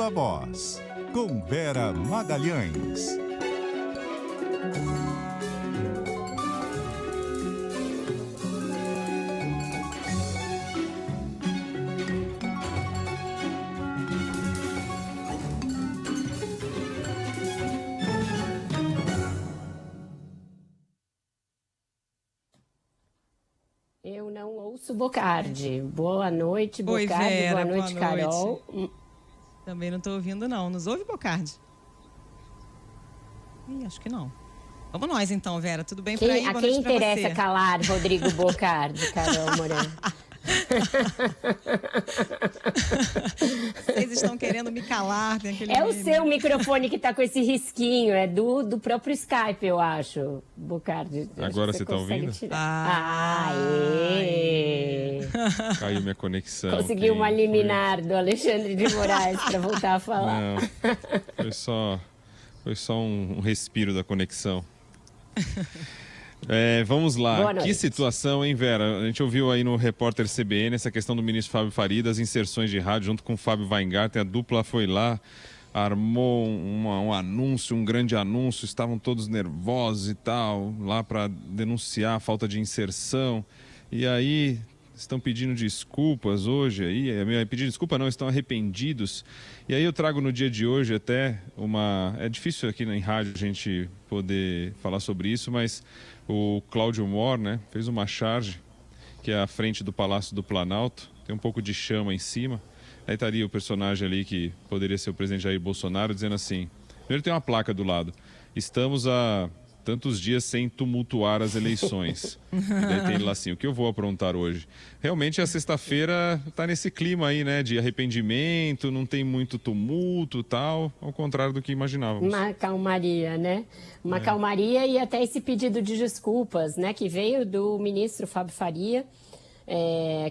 Viva Voz, com Vera Magalhães. Eu não ouço Bocardi. Boa noite, Bocardi. Oi, Vera, boa noite, Carol. Também não estou ouvindo, não. Nos ouve, Bocardi? Ih, acho que não. Vamos nós, então, Vera. Tudo bem por aí? A quem interessa calar Rodrigo Bocardi, Carol Moreno? Vocês estão querendo me calar. Tem aquele o seu microfone que está com esse risquinho. É do próprio Skype, eu acho, Bocardi. Agora você está ouvindo? Caiu minha conexão. Conseguiu uma liminar do Alexandre de Moraes para voltar a falar. Não, foi só um respiro da conexão. Vamos lá. Que situação, hein, Vera? A gente ouviu aí no repórter CBN essa questão do ministro Fábio Faria, das inserções de rádio junto com o Fábio Weingarten. A dupla foi lá, armou um anúncio, um grande anúncio. Estavam todos nervosos e tal, lá para denunciar a falta de inserção. E aí estão pedindo desculpas hoje. Pedindo desculpa não, estão arrependidos. E aí eu trago no dia de hoje até É difícil aqui em rádio a gente poder falar sobre isso, mas o Cláudio Mor, né, fez uma charge que é à frente do Palácio do Planalto, tem um pouco de chama em cima. Aí estaria o personagem ali que poderia ser o presidente Jair Bolsonaro dizendo assim, primeiro tem uma placa do lado, estamos há tantos dias sem tumultuar as eleições. E daí tem lá assim, o que eu vou aprontar hoje? Realmente a sexta-feira está nesse clima aí, né, de arrependimento, não tem muito tumulto e tal, ao contrário do que imaginávamos. Uma calmaria, né? Uma calmaria e até esse pedido de desculpas, né, que veio do ministro Fábio Faria,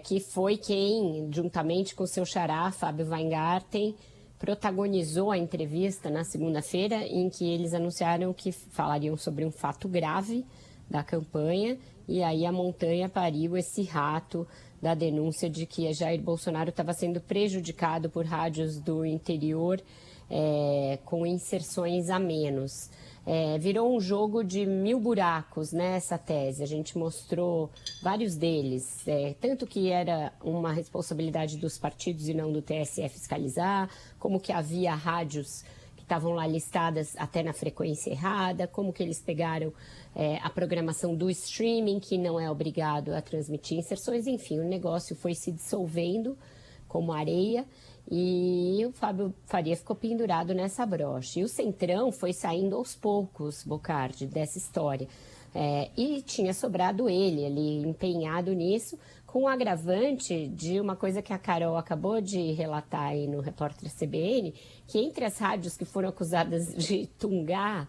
que foi quem, juntamente com seu xará, Fábio Weingarten, protagonizou a entrevista na segunda-feira em que eles anunciaram que falariam sobre um fato grave da campanha e aí a montanha pariu esse rato da denúncia de que Jair Bolsonaro estava sendo prejudicado por rádios do interior com inserções a menos. Virou um jogo de 1000 buracos, né, essa tese. A gente mostrou vários deles, tanto que era uma responsabilidade dos partidos e não do TSE fiscalizar, como que havia rádios que estavam lá listadas até na frequência errada, como que eles pegaram a programação do streaming, que não é obrigado a transmitir inserções. Enfim, o negócio foi se dissolvendo como areia. E o Fábio Faria ficou pendurado nessa brocha. E o Centrão foi saindo aos poucos, Bocardi, dessa história. E tinha sobrado ele ali, empenhado nisso, com o agravante de uma coisa que a Carol acabou de relatar aí no repórter CBN, que entre as rádios que foram acusadas de tungar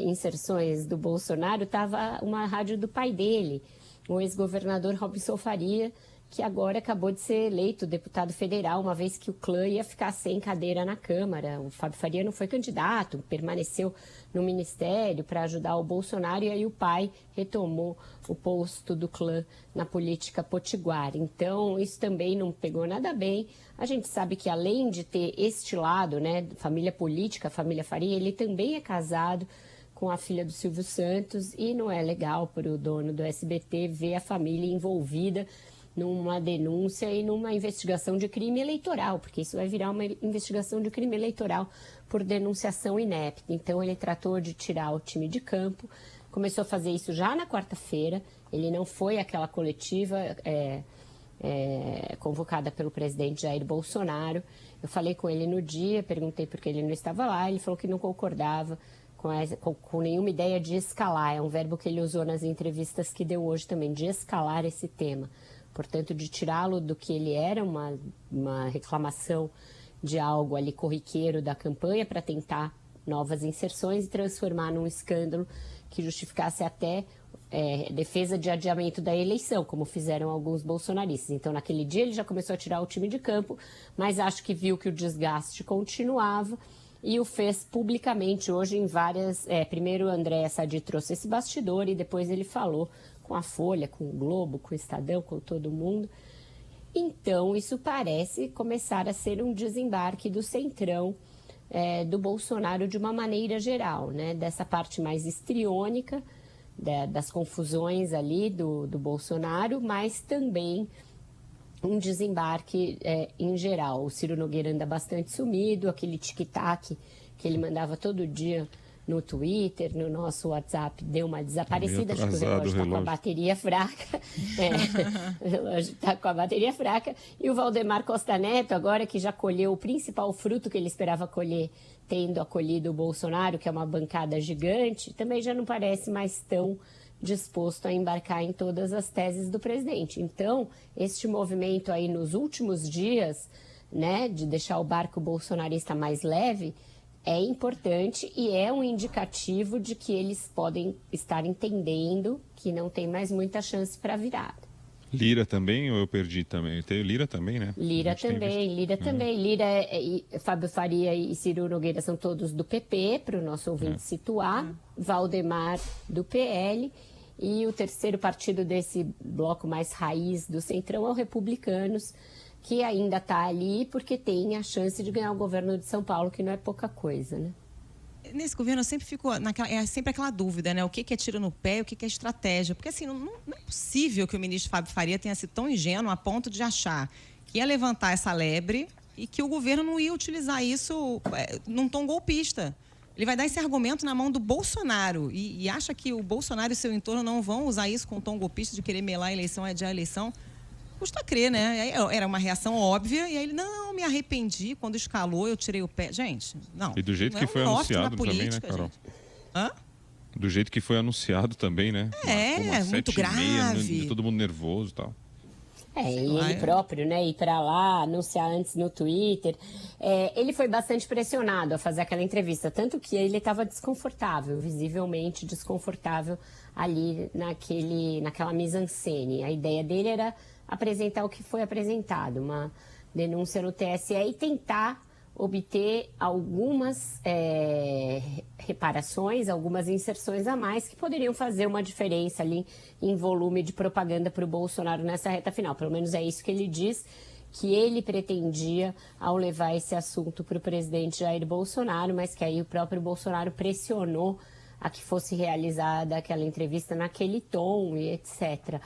inserções do Bolsonaro, estava uma rádio do pai dele, o ex-governador Robson Faria, que agora acabou de ser eleito deputado federal, uma vez que o clã ia ficar sem cadeira na Câmara. O Fábio Faria não foi candidato, permaneceu no ministério para ajudar o Bolsonaro e aí o pai retomou o posto do clã na política potiguar. Então, isso também não pegou nada bem. A gente sabe que além de ter este lado, né, família política, família Faria, ele também é casado com a filha do Silvio Santos e não é legal para o dono do SBT ver a família envolvida numa denúncia e numa investigação de crime eleitoral, porque isso vai virar uma investigação de crime eleitoral por denunciação inepta. Então, ele tratou de tirar o time de campo, começou a fazer isso já na quarta-feira, ele não foi àquela coletiva convocada pelo presidente Jair Bolsonaro. Eu falei com ele no dia, perguntei por que ele não estava lá, ele falou que não concordava com nenhuma ideia de escalar, é um verbo que ele usou nas entrevistas que deu hoje também, de escalar esse tema. Portanto, de tirá-lo do que ele era, uma reclamação de algo ali corriqueiro da campanha para tentar novas inserções e transformar num escândalo que justificasse até defesa de adiamento da eleição, como fizeram alguns bolsonaristas. Então, naquele dia ele já começou a tirar o time de campo, mas acho que viu que o desgaste continuava e o fez publicamente hoje em várias... primeiro o André Sadi trouxe esse bastidor e depois ele falou com a Folha, com o Globo, com o Estadão, com todo mundo. Então, isso parece começar a ser um desembarque do centrão do Bolsonaro de uma maneira geral, né? Dessa parte mais histriônica, das confusões ali do Bolsonaro, mas também um desembarque em geral. O Ciro Nogueira anda bastante sumido, aquele tic-tac que ele mandava todo dia no Twitter, no nosso WhatsApp, deu uma desaparecida, acho que o relógio está com a bateria fraca. O relógio está com a bateria fraca. E o Valdemar Costa Neto, agora que já colheu o principal fruto que ele esperava colher, tendo acolhido o Bolsonaro, que é uma bancada gigante, também já não parece mais tão disposto a embarcar em todas as teses do presidente. Então, este movimento aí nos últimos dias, né, de deixar o barco bolsonarista mais leve, é importante e é um indicativo de que eles podem estar entendendo que não tem mais muita chance para virada. Lira também, ou eu perdi também? Tem Lira também, né? Lira também. Lira, Fábio Faria e Ciro Nogueira são todos do PP, para o nosso ouvinte situar. Valdemar do PL. E o terceiro partido desse bloco mais raiz do Centrão é o Republicanos, que ainda está ali porque tem a chance de ganhar o governo de São Paulo, que não é pouca coisa, né? Nesse governo eu sempre fico é sempre aquela dúvida, né? O que é tiro no pé e o que é estratégia? Porque assim, não é possível que o ministro Fábio Faria tenha sido tão ingênuo a ponto de achar que ia levantar essa lebre e que o governo não ia utilizar isso num tom golpista. Ele vai dar esse argumento na mão do Bolsonaro e acha que o Bolsonaro e seu entorno não vão usar isso com tom golpista de querer melar a eleição, adiar a eleição. Custa crer, né? Era uma reação óbvia e aí ele, não, me arrependi, quando escalou eu tirei o pé. Gente, não. E do jeito que foi anunciado também, né, Carol? Hã? Do jeito que foi anunciado também, né? Muito grave. Todo mundo nervoso e tal. E ele próprio, né, ir para lá, anunciar antes no Twitter. Ele foi bastante pressionado a fazer aquela entrevista, tanto que ele estava desconfortável, visivelmente desconfortável ali naquela mise-en-scène. A ideia dele era apresentar o que foi apresentado, uma denúncia no TSE e tentar obter algumas reparações, algumas inserções a mais que poderiam fazer uma diferença ali em volume de propaganda para o Bolsonaro nessa reta final. Pelo menos é isso que ele diz que ele pretendia ao levar esse assunto para o presidente Jair Bolsonaro, mas que aí o próprio Bolsonaro pressionou a que fosse realizada aquela entrevista naquele tom e etc.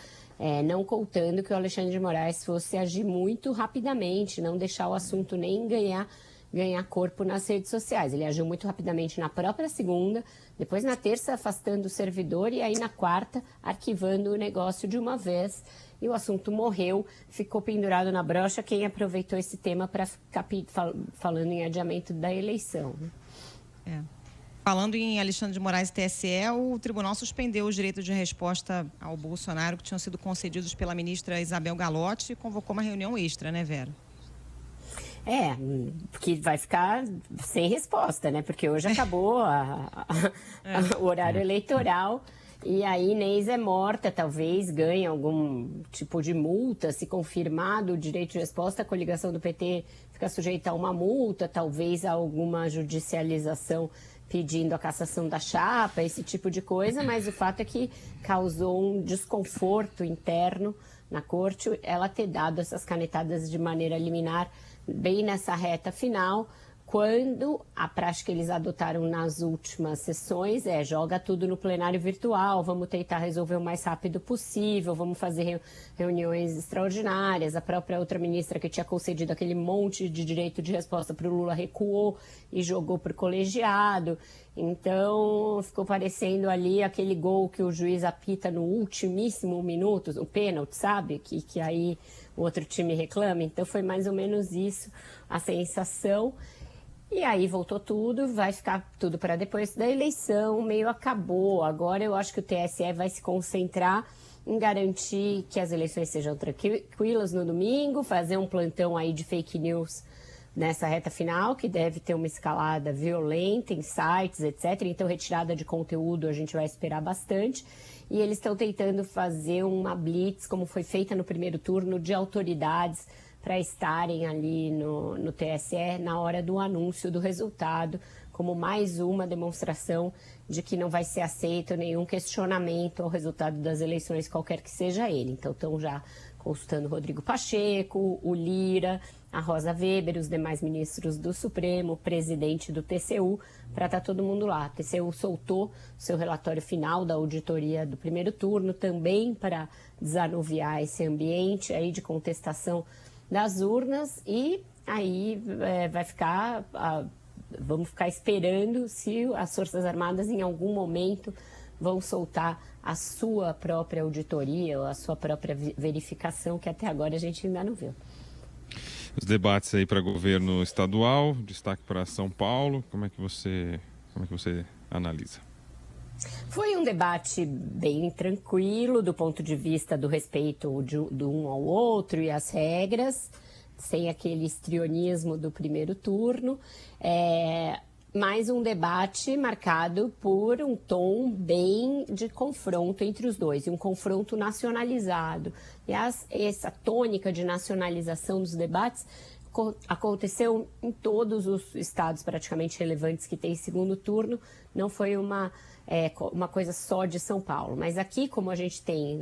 Não contando que o Alexandre de Moraes fosse agir muito rapidamente, não deixar o assunto nem ganhar corpo nas redes sociais. Ele agiu muito rapidamente na própria segunda, depois na terça afastando o servidor e aí na quarta arquivando o negócio de uma vez. E o assunto morreu, ficou pendurado na brocha quem aproveitou esse tema para ficar falando em adiamento da eleição. Falando em Alexandre de Moraes e TSE, o tribunal suspendeu o direito de resposta ao Bolsonaro que tinham sido concedidos pela ministra Isabel Galotti e convocou uma reunião extra, né, Vera? Porque vai ficar sem resposta, né? Porque hoje acabou o horário eleitoral e aí Inês é morta, talvez ganhe algum tipo de multa, se confirmado o direito de resposta, a coligação do PT fica sujeita a uma multa, talvez a alguma judicialização pedindo a cassação da chapa, esse tipo de coisa, mas o fato é que causou um desconforto interno na corte ela ter dado essas canetadas de maneira liminar bem nessa reta final, quando a prática que eles adotaram nas últimas sessões joga tudo no plenário virtual, vamos tentar resolver o mais rápido possível, vamos fazer reuniões extraordinárias. A própria outra ministra que tinha concedido aquele monte de direito de resposta para o Lula recuou e jogou para o colegiado. Então, ficou parecendo ali aquele gol que o juiz apita no ultimíssimo minuto, o pênalti, sabe? Que aí o outro time reclama. Então, foi mais ou menos isso a sensação. E aí voltou tudo, vai ficar tudo para depois da eleição, meio acabou. Agora eu acho que o TSE vai se concentrar em garantir que as eleições sejam tranquilas no domingo, fazer um plantão aí de fake news nessa reta final, que deve ter uma escalada violenta em sites, etc. Então, retirada de conteúdo a gente vai esperar bastante. E eles estão tentando fazer uma blitz, como foi feita no primeiro turno, de autoridades para estarem ali no TSE na hora do anúncio do resultado, como mais uma demonstração de que não vai ser aceito nenhum questionamento ao resultado das eleições, qualquer que seja ele. Então, estão já consultando o Rodrigo Pacheco, o Lira, a Rosa Weber, os demais ministros do Supremo, o presidente do TCU, para estar todo mundo lá. O TCU soltou seu relatório final da auditoria do primeiro turno, também para desanuviar esse ambiente aí de contestação das urnas, e aí vamos ficar esperando se as Forças Armadas em algum momento vão soltar a sua própria auditoria ou a sua própria verificação, que até agora a gente ainda não viu. Os debates aí para governo estadual, destaque para São Paulo, como é que você analisa? Foi um debate bem tranquilo do ponto de vista do respeito do um ao outro e as regras, sem aquele histrionismo do primeiro turno. Mais um debate marcado por um tom bem de confronto entre os dois, e um confronto nacionalizado. Aliás, essa tônica de nacionalização dos debates aconteceu em todos os estados praticamente relevantes que tem segundo turno, não foi uma coisa só de São Paulo. Mas aqui, como a gente tem,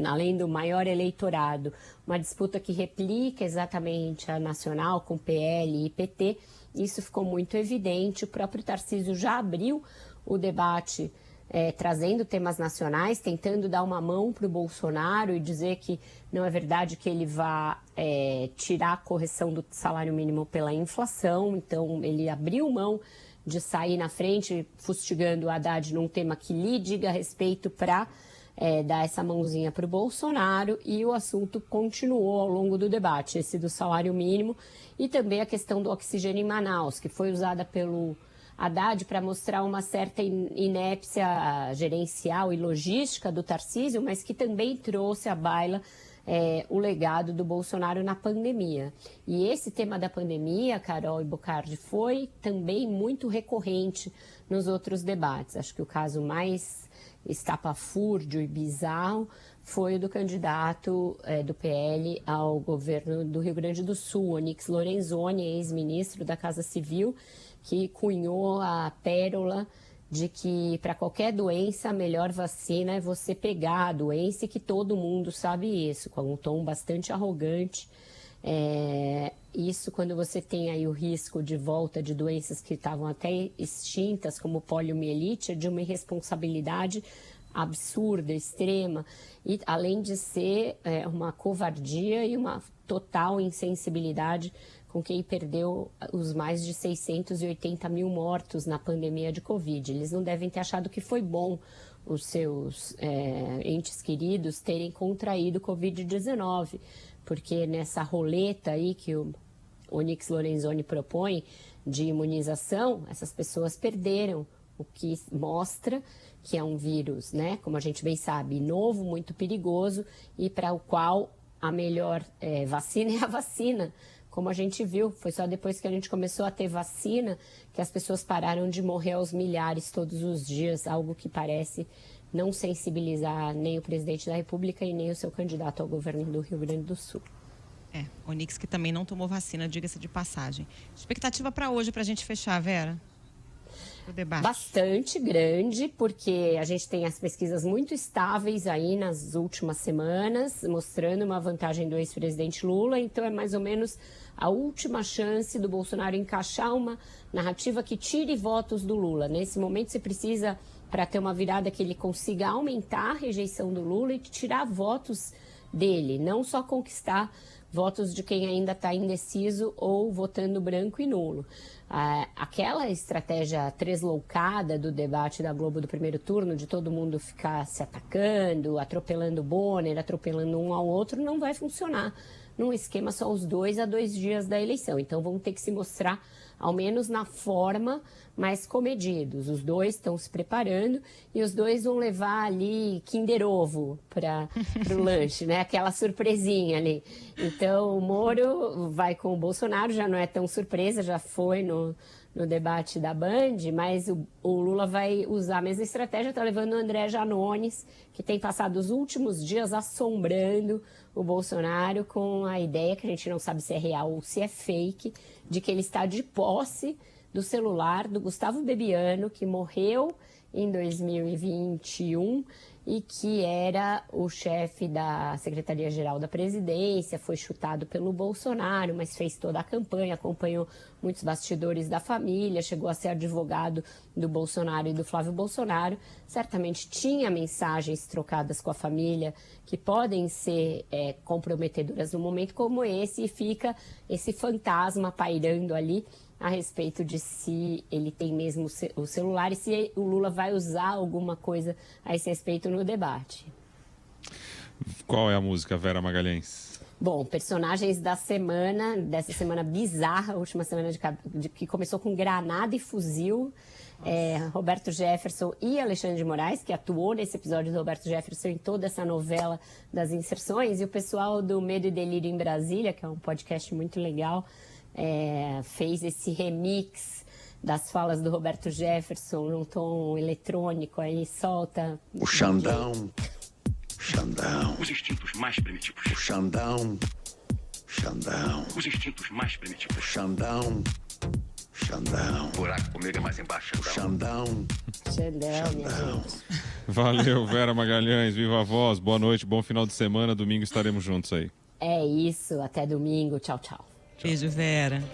além do maior eleitorado, uma disputa que replica exatamente a nacional com PL e PT, isso ficou muito evidente. O próprio Tarcísio já abriu o debate trazendo temas nacionais, tentando dar uma mão para o Bolsonaro e dizer que não é verdade que ele vá tirar a correção do salário mínimo pela inflação. Então, ele abriu mão de sair na frente, fustigando o Haddad num tema que lhe diga respeito para dar essa mãozinha para o Bolsonaro, e o assunto continuou ao longo do debate, esse do salário mínimo, e também a questão do oxigênio em Manaus, que foi usada pelo Haddad para mostrar uma certa inépcia gerencial e logística do Tarcísio, mas que também trouxe à baila o legado do Bolsonaro na pandemia. E esse tema da pandemia, Carol e Bocardi, foi também muito recorrente nos outros debates. Acho que o caso mais estapafúrdio e bizarro foi o do candidato do PL ao governo do Rio Grande do Sul, Onyx Lorenzoni, ex-ministro da Casa Civil, que cunhou a pérola de que para qualquer doença a melhor vacina é você pegar a doença, e que todo mundo sabe isso, com um tom bastante arrogante. Isso quando você tem aí o risco de volta de doenças que estavam até extintas, como poliomielite, é de uma irresponsabilidade absurda, extrema, e além de ser uma covardia e uma total insensibilidade com quem perdeu os mais de 680 mil mortos na pandemia de Covid. Eles não devem ter achado que foi bom os seus entes queridos terem contraído Covid-19, porque nessa roleta aí que o Onyx Lorenzoni propõe de imunização, essas pessoas perderam, o que mostra que é um vírus, né, como a gente bem sabe, novo, muito perigoso, e para o qual a melhor vacina é a vacina. Como a gente viu, foi só depois que a gente começou a ter vacina que as pessoas pararam de morrer aos milhares todos os dias, algo que parece não sensibilizar nem o presidente da República e nem o seu candidato ao governo do Rio Grande do Sul. Onyx que também não tomou vacina, diga-se de passagem. Expectativa para hoje, para a gente fechar, Vera? O debate. Bastante grande, porque a gente tem as pesquisas muito estáveis aí nas últimas semanas, mostrando uma vantagem do ex-presidente Lula. Então é mais ou menos a última chance do Bolsonaro encaixar uma narrativa que tire votos do Lula. Nesse momento você precisa, para ter uma virada, que ele consiga aumentar a rejeição do Lula e tirar votos dele, não só conquistar votos de quem ainda está indeciso ou votando branco e nulo. Aquela estratégia tresloucada do debate da Globo do primeiro turno, de todo mundo ficar se atacando, atropelando o Bonner, atropelando um ao outro, não vai funcionar num esquema só os dois a 2 dias da eleição. Então vão ter que se mostrar, ao menos na forma, mais comedidos. Os dois estão se preparando e os dois vão levar ali Kinder Ovo para o lanche, né? Aquela surpresinha ali. Então o Moro vai com o Bolsonaro, já não é tão surpresa, já foi no debate da Band, mas o Lula vai usar a mesma estratégia, está levando o André Janones, que tem passado os últimos dias assombrando o Bolsonaro com a ideia, que a gente não sabe se é real ou se é fake, de que ele está de posse do celular do Gustavo Bebiano, que morreu em 2021 e que era o chefe da Secretaria-Geral da Presidência, foi chutado pelo Bolsonaro, mas fez toda a campanha, acompanhou muitos bastidores da família, chegou a ser advogado do Bolsonaro e do Flávio Bolsonaro, certamente tinha mensagens trocadas com a família que podem ser comprometedoras num momento como esse, e fica esse fantasma pairando ali a respeito de se ele tem mesmo o celular e se o Lula vai usar alguma coisa a esse respeito no debate. Qual é a música, Vera Magalhães? Bom, personagens da semana, dessa semana bizarra, a última semana que começou com granada e fuzil, Roberto Jefferson e Alexandre de Moraes, que atuou nesse episódio do Roberto Jefferson em toda essa novela das inserções, e o pessoal do Medo e Delírio em Brasília, que é um podcast muito legal, fez esse remix das falas do Roberto Jefferson num tom eletrônico, aí solta... O Xandão, os instintos mais primitivos. o Xandão, Os instintos mais primitivos. o Xandão, O buraco comigo é mais embaixo, o Xandão. Xandão, minha gente. Valeu, Vera Magalhães, viva a voz, boa noite, bom final de semana, domingo estaremos juntos aí. É isso, até domingo, tchau, tchau. Beijo, Vera.